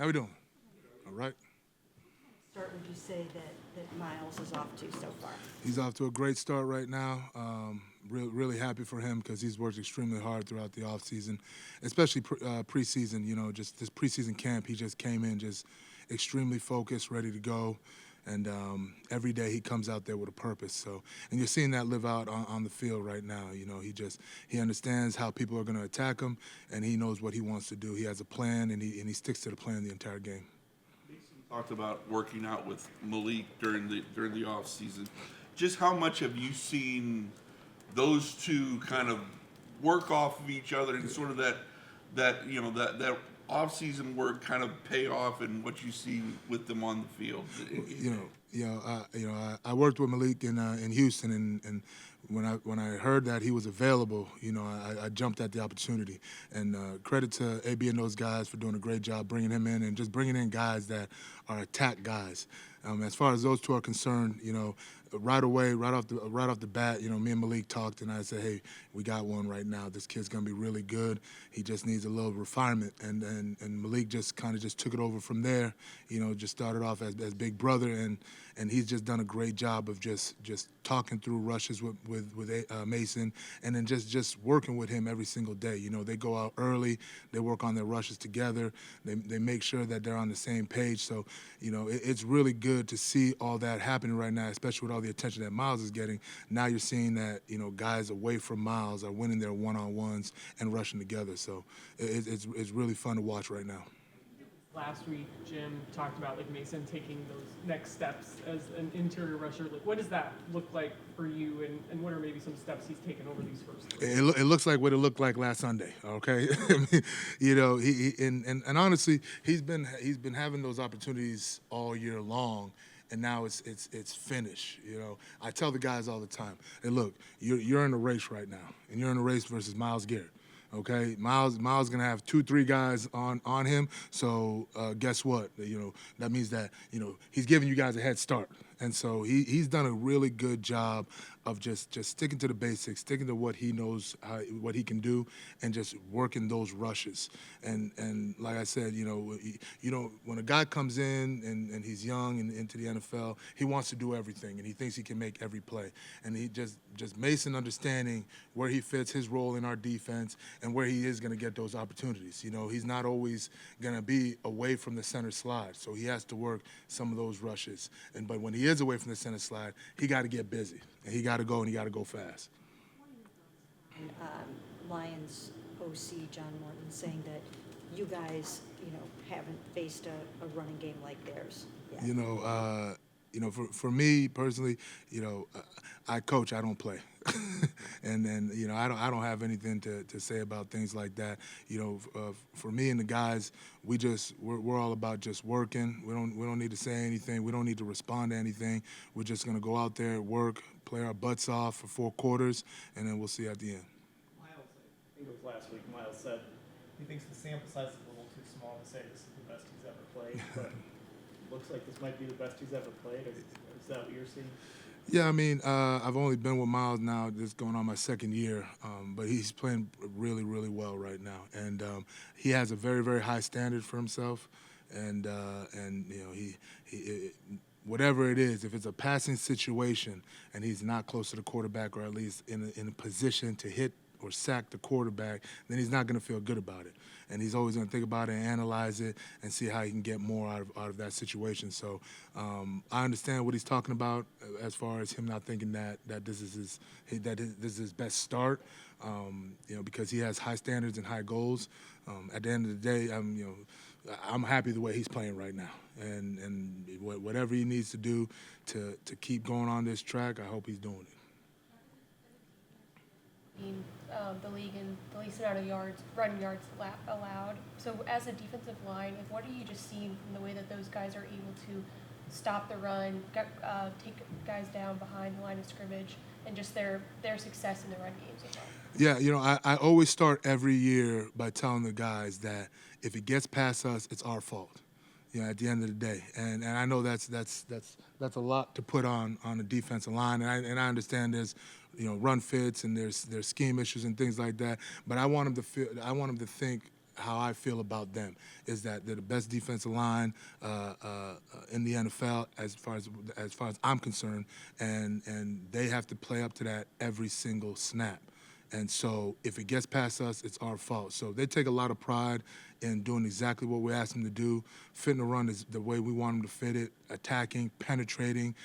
How we doing? All right. Start would you say that Miles is off to so far? He's off to a great start right now. Really happy for him because he's worked extremely hard throughout the offseason, especially preseason. You know, just this preseason camp, he just came in just extremely focused, ready to go. And every day he comes out there with a purpose. So, and you're seeing that live out on the field right now. You know, he understands how people are going to attack him, and he knows what he wants to do. He has a plan, and he sticks to the plan the entire game. Talked about working out with Malik during the off season. Just how much have you seen those two kind of work off of each other and sort of that off season work kind of pay off in what you see with them on the field? I worked with Malik in Houston, and when I heard that he was available, I jumped at the opportunity. And credit to AB and those guys for doing a great job bringing him in and just bringing in guys that are attack guys. As far as those two are concerned, right away, right off the bat, me and Malik talked, and I said, hey, we got one right now. This kid's gonna be really good. He just needs a little refinement, and Malik just kind of just took it over from there. Just started off as big brother, and he's just done a great job of just talking through rushes with Mason, and then just working with him every single day. They go out early, they work on their rushes together, they make sure that they're on the same page. So, it's really good to see all that happening right now, especially with all the attention that Miles is getting. Now you're seeing that, guys away from Miles are winning their one-on-ones and rushing together. So it's really fun to watch right now. Last week, Jim talked about Mason taking those next steps as an interior rusher. What does that look like for you, and what are maybe some steps he's taken over these first three? It looks like what it looked like last Sunday. Okay, and honestly, he's been having those opportunities all year long. And now it's finished. I tell the guys all the time, hey, look, you're in a race right now, and you're in a race versus Myles Garrett. Okay, Miles gonna have 2-3 guys on him. So guess what? That means that he's giving you guys a head start, and so he's done a really good job of just sticking to the basics, sticking to what he knows, what he can do, and just working those rushes. And like I said, when a guy comes in and he's young and into the NFL, he wants to do everything, and he thinks he can make every play. And he just Mason understanding where he fits, his role in our defense, and where he is going to get those opportunities. He's not always going to be away from the center slide, so he has to work some of those rushes. But when he is away from the center slide, he got to get busy, and he got to go, and he got to go fast. Lions OC John Morton saying that you guys, haven't faced a running game like theirs yet. For me personally, I coach, I don't play. And then, I don't have anything to say about things like that. For me and the guys, we're all about just working. We don't need to say anything. We don't need to respond to anything. We're just going to go out there, work, play our butts off for 4 quarters, and then we'll see at the end. Miles, I think it was last week, Miles said he thinks the sample size is a little too small to say this is the best he's ever played, but looks like this might be the best he's ever played. Is that what you're seeing? Yeah, I've only been with Miles now, just going on my 2nd year, but he's playing really, really well right now. And he has a very, very high standard for himself. And he whatever it is, if it's a passing situation and he's not close to the quarterback, or at least in a position to hit or sack the quarterback, then he's not going to feel good about it. And he's always going to think about it and analyze it and see how he can get more out of that situation. So I understand what he's talking about as far as him not thinking that this is his best start, because he has high standards and high goals. At the end of the day, I'm happy the way he's playing right now. And whatever he needs to do to keep going on this track, I hope he's doing it. The league and the least amount of running yards allowed. So as a defensive line, what are you just seeing from the way that those guys are able to stop the run, take guys down behind the line of scrimmage, and just their success in the run games as well? Yeah, I always start every year by telling the guys that if it gets past us, it's our fault. At the end of the day, and I know that's a lot to put on the defensive line, and I understand there's run fits and there's scheme issues and things like that, but I want them to think how I feel about them is that they're the best defensive line in the NFL as far as I'm concerned, and they have to play up to that every single snap. And so if it gets past us, it's our fault. So they take a lot of pride in doing exactly what we ask them to do. Fitting the run is the way we want them to fit it, attacking, penetrating,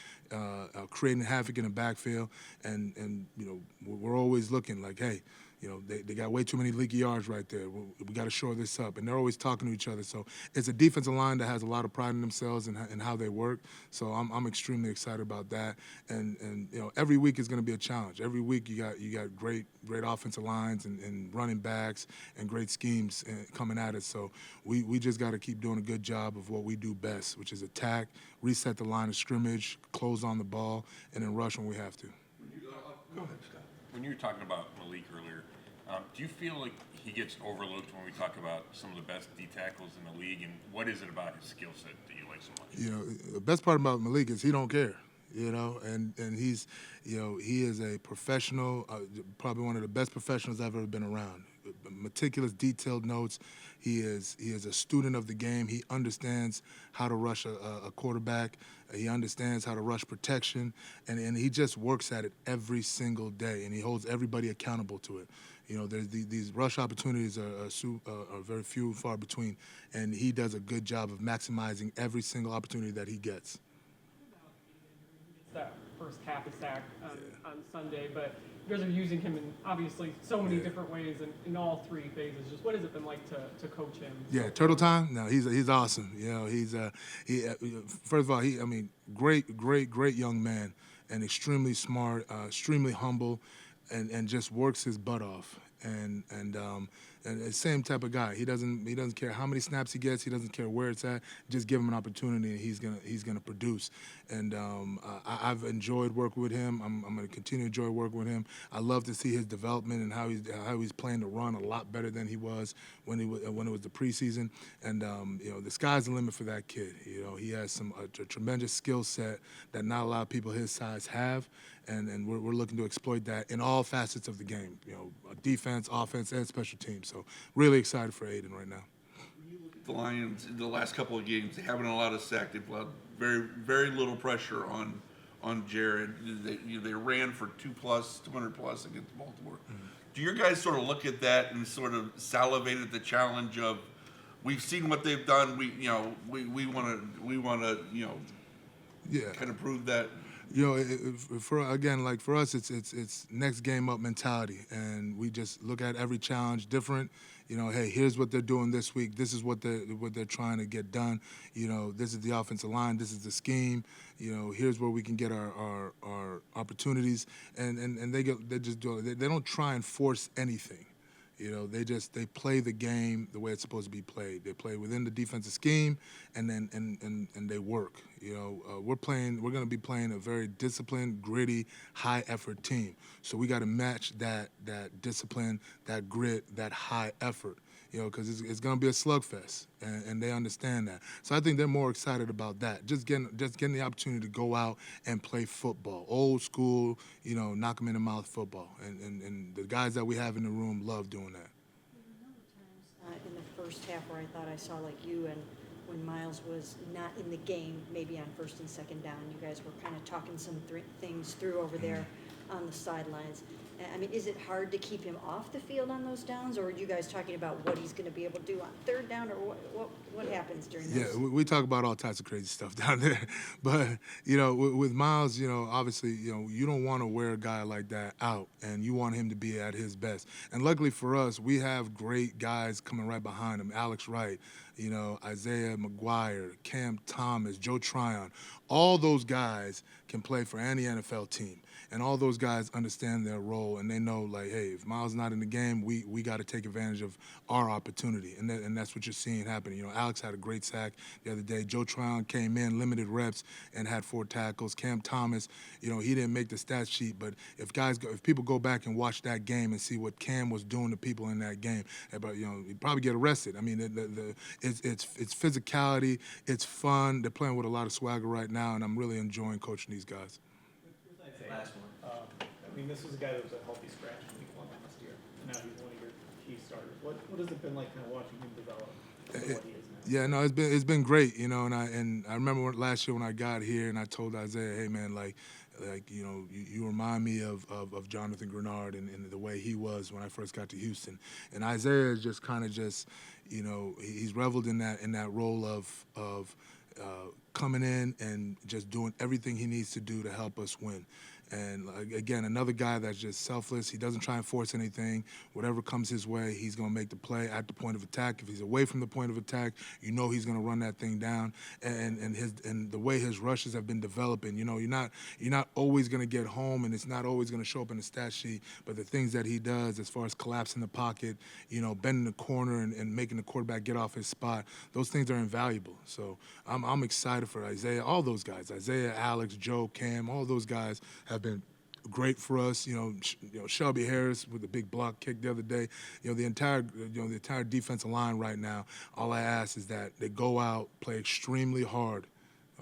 creating havoc in the backfield. And you know, we're always looking like, hey, you know, they got way too many leaky yards right there. We got to shore this up. And they're always talking to each other. So it's a defensive line that has a lot of pride in themselves and how they work. So I'm extremely excited about that. And you know, every week is going to be a challenge. Every week you got great offensive lines and running backs and great schemes coming at us. So we just got to keep doing a good job of what we do best, which is attack, reset the line of scrimmage, close on the ball, and then rush when we have to. Go ahead, Scott. When you were talking about Malik earlier, do you feel like he gets overlooked when we talk about some of the best D tackles in the league? And what is it about his skill set that you like so much? You know, the best part about Malik is he don't care. You know, and he's, you know, he is a professional, probably one of the best professionals I've ever been around. Meticulous, detailed notes. He is a student of the game. He understands how to rush a quarterback. He understands how to rush protection, and he just works at it every single day, and he holds everybody accountable to it. You know, there's these rush opportunities are very few and far between, and he does a good job of maximizing every single opportunity that he gets. That first half a sack on Sunday, but you guys are using him in obviously so many different ways in all three phases. Just what has it been like to coach him? Yeah, Turtle Time. No, he's awesome. You know, first of all, great young man, and extremely smart, extremely humble, and just works his butt off. And the same type of guy. He doesn't care how many snaps he gets. He doesn't care where it's at. Just give him an opportunity, and he's gonna produce. And I've enjoyed working with him. I'm gonna continue to enjoy working with him. I love to see his development and how he's playing the run a lot better than he was when it was the preseason. And you know, the sky's the limit for that kid. You know, he has a tremendous skill set that not a lot of people his size have. And we're looking to exploit that in all facets of the game, you know, defense, offense, and special teams. So really excited for Aiden right now. The Lions in the last couple of games, they haven't allowed a sack. They've allowed very little pressure on Jared. They ran for 200 plus against Baltimore. Mm-hmm. Do your guys sort of look at that and sort of salivate at the challenge of, we've seen what they've done. We want to kind of prove that. You know, for us, it's next game up mentality, and we just look at every challenge different. You know, hey, here's what they're doing this week. This is what they're trying to get done. You know, this is the offensive line. This is the scheme. You know, here's where we can get our opportunities, and they just do it. They don't try and force anything. You know, they play the game the way it's supposed to be played. They play within the defensive scheme, and they work. You know, we're going to be playing a very disciplined, gritty, high effort team. So we got to match that discipline, that grit, that high effort. You know, because it's going to be a slugfest, and they understand that. So I think they're more excited about that. Just getting the opportunity to go out and play football, old school, you know, knock them in the mouth football. And the guys that we have in the room love doing that. In the first half where I thought I saw like you and when Miles was not in the game, maybe on first and second down, you guys were kind of talking some things through over there on the sidelines. I mean, is it hard to keep him off the field on those downs, or are you guys talking about what he's going to be able to do on third down, or what happens during those? Yeah, we talk about all types of crazy stuff down there. But, you know, with Miles, you know, obviously, you know, you don't want to wear a guy like that out, and you want him to be at his best. And luckily for us, we have great guys coming right behind him. Alex Wright, you know, Isaiah McGuire, Cam Thomas, Joe Tryon. All those guys can play for any NFL team. And all those guys understand their role, and they know, like, hey, if Miles not in the game, we got to take advantage of our opportunity, and that's what you're seeing happening. You know, Alex had a great sack the other day. Joe Tryon came in, limited reps, and had 4 tackles. Cam Thomas, you know, he didn't make the stat sheet, but if people go back and watch that game and see what Cam was doing to people in that game, but you know, he'd probably get arrested. I mean, it's physicality, it's fun. They're playing with a lot of swagger right now, and I'm really enjoying coaching these guys. Last one. I mean, this was a guy that was a healthy scratch in week 1 last year, and now he's one of your key starters. What has it been like kind of watching him develop into what he is now? Yeah, no, it's been great, you know, and I remember last year when I got here and I told Isaiah, hey man, like you know, you remind me of Jonathan Grenard and the way he was when I first got to Houston, and Isaiah is just kind of you know, he's reveled in that role of coming in and just doing everything he needs to do to help us win. And again, another guy that's just selfless. He doesn't try and force anything. Whatever comes his way, he's going to make the play at the point of attack. If he's away from the point of attack, you know he's going to run that thing down. And the way his rushes have been developing, you know, you're not always going to get home, and it's not always going to show up in the stat sheet. But the things that he does, as far as collapsing the pocket, you know, bending the corner and making the quarterback get off his spot, those things are invaluable. So I'm excited for Isaiah. All those guys, Isaiah, Alex, Joe, Cam, all those guys have been great for us. You know, Shelby Harris with the big block kick the other day. You know, the entire defensive line right now. All I ask is that they go out, play extremely hard.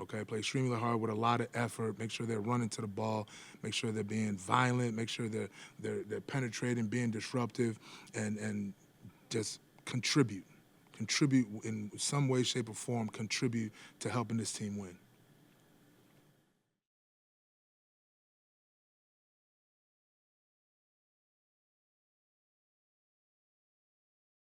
Okay, play extremely hard with a lot of effort. Make sure they're running to the ball. Make sure they're being violent. Make sure they're penetrating, being disruptive, and just contribute in some way, shape, or form. Contribute to helping this team win.